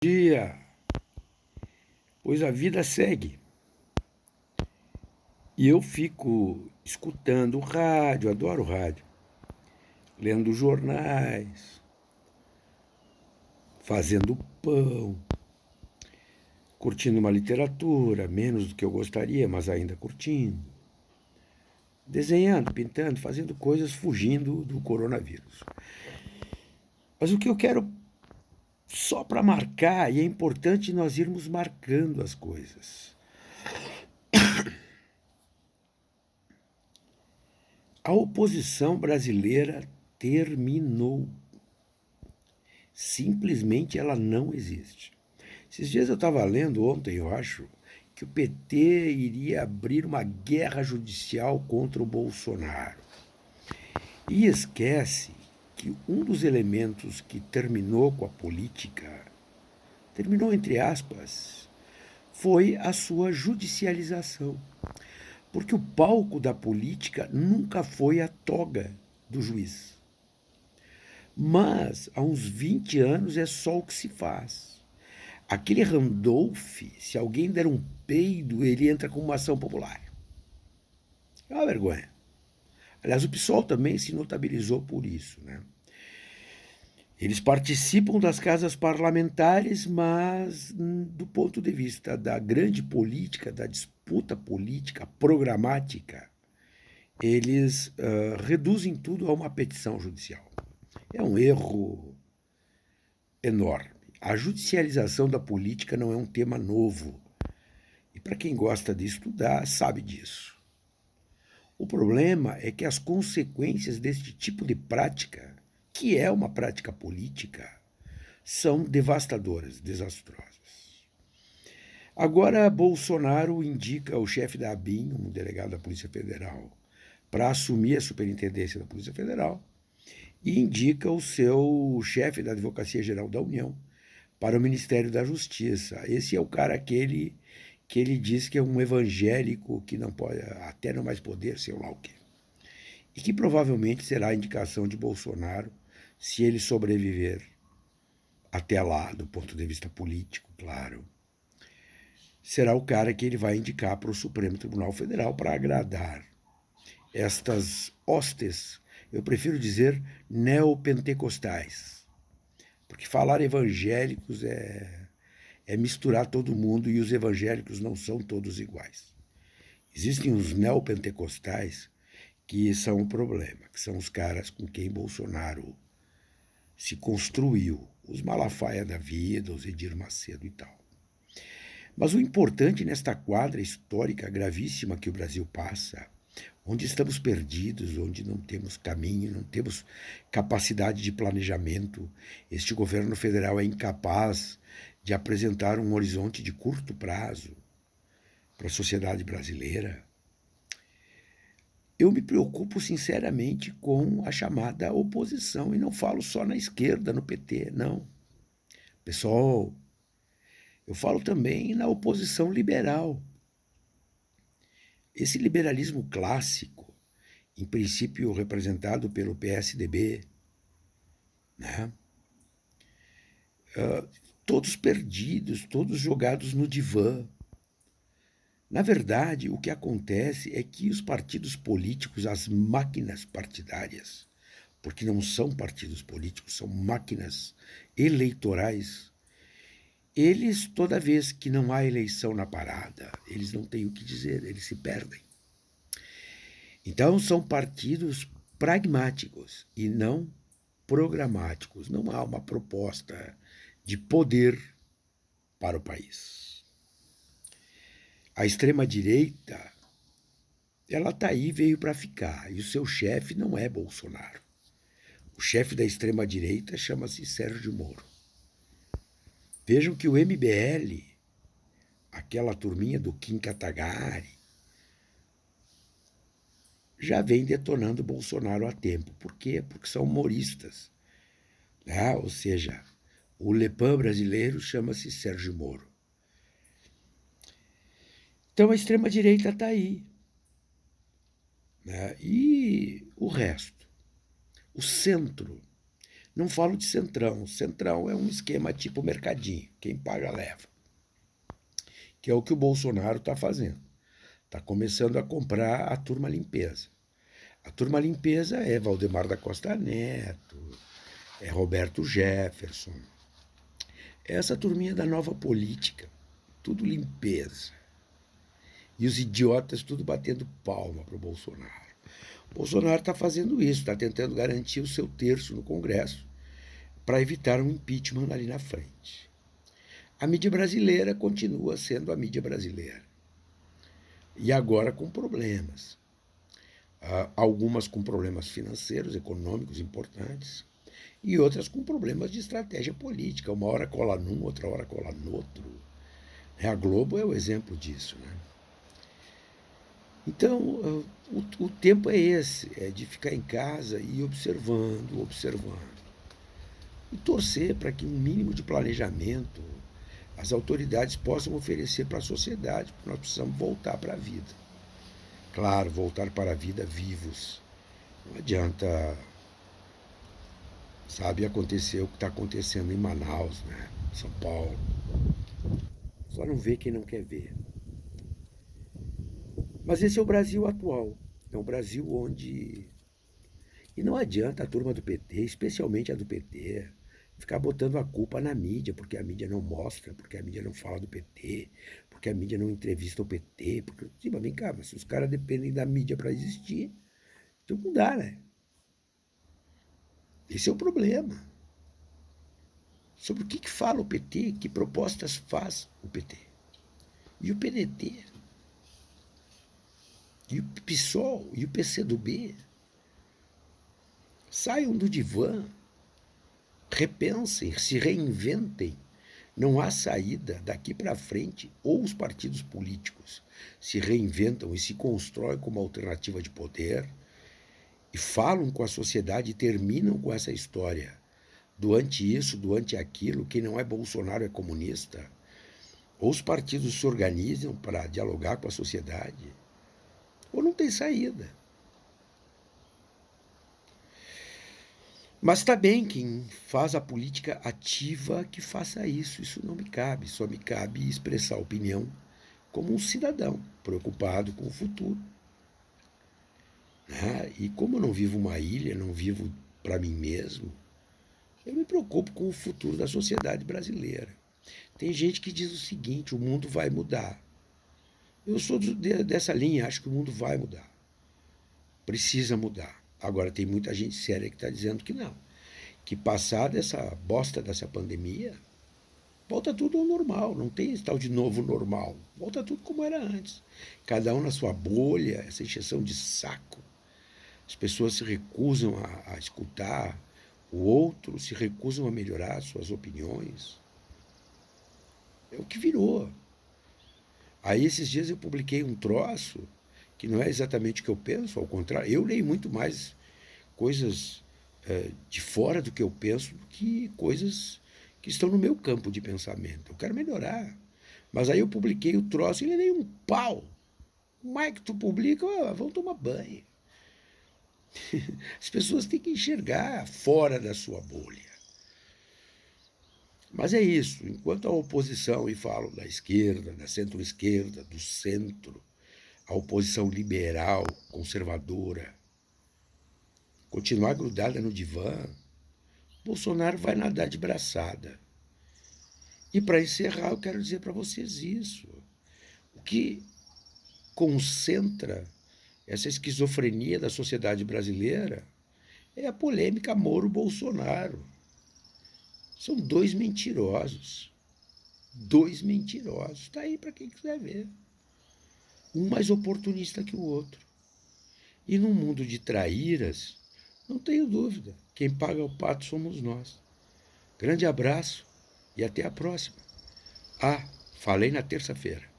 Dia, pois a vida segue. E eu fico escutando o rádio, adoro o rádio, lendo jornais, fazendo pão, curtindo uma literatura, menos do que eu gostaria, mas ainda curtindo, desenhando, pintando, fazendo coisas fugindo do coronavírus. Mas o que eu quero só para marcar, e é importante nós irmos marcando as coisas. A oposição brasileira terminou. Simplesmente ela não existe. Esses dias eu estava lendo, ontem eu acho, que o PT iria abrir uma guerra judicial contra o Bolsonaro. E esquece que um dos elementos que terminou com a política, terminou entre aspas, foi a sua judicialização. Porque o palco da política nunca foi a toga do juiz. Mas há uns 20 anos é só o que se faz. Aquele Randolph, se alguém der um peido, ele entra com uma ação popular. É uma vergonha. Aliás, o PSOL também se notabilizou por isso, né? Eles participam das casas parlamentares, mas do ponto de vista da grande política, da disputa política programática, eles reduzem tudo a uma petição judicial. É um erro enorme. A judicialização da política não é um tema novo. E para quem gosta de estudar, sabe disso. O problema é que as consequências deste tipo de prática, que é uma prática política, são devastadoras, desastrosas. Agora, Bolsonaro indica o chefe da ABIN, um delegado da Polícia Federal, para assumir a superintendência da Polícia Federal e indica o seu chefe da Advocacia Geral da União para o Ministério da Justiça. Esse é o cara que ele diz que é um evangélico que não pode, até não mais poder, sei lá o quê. E que provavelmente será a indicação de Bolsonaro se ele sobreviver até lá, do ponto de vista político, claro. Será o cara que ele vai indicar para o Supremo Tribunal Federal para agradar estas hostes, eu prefiro dizer neopentecostais, porque falar evangélicos é misturar todo mundo e os evangélicos não são todos iguais. Existem os neopentecostais que são o problema, que são os caras com quem Bolsonaro se construiu, os Malafaia da vida, os Edir Macedo e tal. Mas o importante nesta quadra histórica gravíssima que o Brasil passa, onde estamos perdidos, onde não temos caminho, não temos capacidade de planejamento, este governo federal é incapaz de apresentar um horizonte de curto prazo para a sociedade brasileira. Eu me preocupo sinceramente com a chamada oposição, e não falo só na esquerda, no PT, não. Pessoal, eu falo também na oposição liberal. Esse liberalismo clássico, em princípio representado pelo PSDB, né? Todos perdidos, todos jogados no divã. Na verdade, o que acontece é que os partidos políticos, as máquinas partidárias, porque não são partidos políticos, são máquinas eleitorais, eles, toda vez que não há eleição na parada, eles não têm o que dizer, eles se perdem. Então, são partidos pragmáticos e não programáticos. Não há uma proposta de poder para o país. A extrema-direita, ela está aí, veio para ficar, e o seu chefe não é Bolsonaro. O chefe da extrema-direita chama-se Sérgio Moro. Vejam que o MBL, aquela turminha do Kim Kataguiri, já vem detonando Bolsonaro há tempo. Por quê? Porque são humoristas. Né? Ou seja, o Lepã brasileiro chama-se Sérgio Moro. Então a extrema-direita está aí. Né? E o resto? O centro Não falo de centrão. Centrão é um esquema tipo mercadinho. Quem paga leva. Que é o que o Bolsonaro está fazendo. Está começando a comprar a turma limpeza. A turma limpeza é Valdemar da Costa Neto, é Roberto Jefferson. É essa turminha da nova política. Tudo limpeza. E os idiotas tudo batendo palma para o Bolsonaro. O Bolsonaro está fazendo isso, está tentando garantir o seu terço no Congresso para evitar um impeachment ali na frente. A mídia brasileira continua sendo a mídia brasileira. E agora com problemas. Algumas com problemas financeiros, econômicos importantes, e outras com problemas de estratégia política. Uma hora cola num, outra hora cola no outro. A Globo é o exemplo disso, né? Então, o tempo é esse, é de ficar em casa e observando, observando. E torcer para que um mínimo de planejamento as autoridades possam oferecer para a sociedade, porque nós precisamos voltar para a vida. Claro, voltar para a vida vivos. Não adianta, sabe, acontecer o que está acontecendo em Manaus, né? São Paulo. Só não vê quem não quer ver. Mas esse é o Brasil atual. É um Brasil onde. E não adianta a turma do PT, especialmente a do PT, ficar botando a culpa na mídia, porque a mídia não mostra, porque a mídia não fala do PT, porque a mídia não entrevista o PT. Porque, sim, mas vem cá, mas se os caras dependem da mídia para existir, então não dá, né? Esse é o problema. Sobre o que fala o PT, que propostas faz o PT. E o PDT, e o PSOL, e o PCdoB. Saiam do divã, repensem, se reinventem. Não há saída daqui para frente. Ou os partidos políticos se reinventam e se constroem como alternativa de poder e falam com a sociedade e terminam com essa história do anti isso, do anti aquilo, quem não é Bolsonaro é comunista. Ou os partidos se organizam para dialogar com a sociedade, ou não tem saída. Mas está bem quem faz a política ativa que faça isso. Isso não me cabe. Só me cabe expressar opinião como um cidadão preocupado com o futuro. Né? E como eu não vivo uma ilha, não vivo para mim mesmo, eu me preocupo com o futuro da sociedade brasileira. Tem gente que diz o seguinte: o mundo vai mudar. Eu sou dessa linha, acho que o mundo vai mudar. Precisa mudar. Agora, tem muita gente séria que está dizendo que não. Que passar dessa bosta dessa pandemia, volta tudo ao normal. Não tem esse tal de novo normal. Volta tudo como era antes. Cada um na sua bolha, essa encheção de saco. As pessoas se recusam a escutar o outro, se recusam a melhorar suas opiniões. É o que virou. Aí esses dias eu publiquei um troço que não é exatamente o que eu penso, ao contrário, eu leio muito mais coisas de fora do que eu penso do que coisas que estão no meu campo de pensamento. Eu quero melhorar. Mas aí eu publiquei o troço e ele deu um pau. Como é que tu publica? Oh, vão tomar banho. As pessoas têm que enxergar fora da sua bolha. Mas é isso, enquanto a oposição, e falo da esquerda, da centro-esquerda, do centro, a oposição liberal, conservadora, continuar grudada no divã, Bolsonaro vai nadar de braçada. E para encerrar, eu quero dizer para vocês isso. O que concentra essa esquizofrenia da sociedade brasileira é a polêmica Moro-Bolsonaro. São dois mentirosos. Dois mentirosos. Está aí para quem quiser ver. Um mais oportunista que o outro. E num mundo de traíras, não tenho dúvida, quem paga o pato somos nós. Grande abraço e até a próxima. Ah, falei na terça-feira.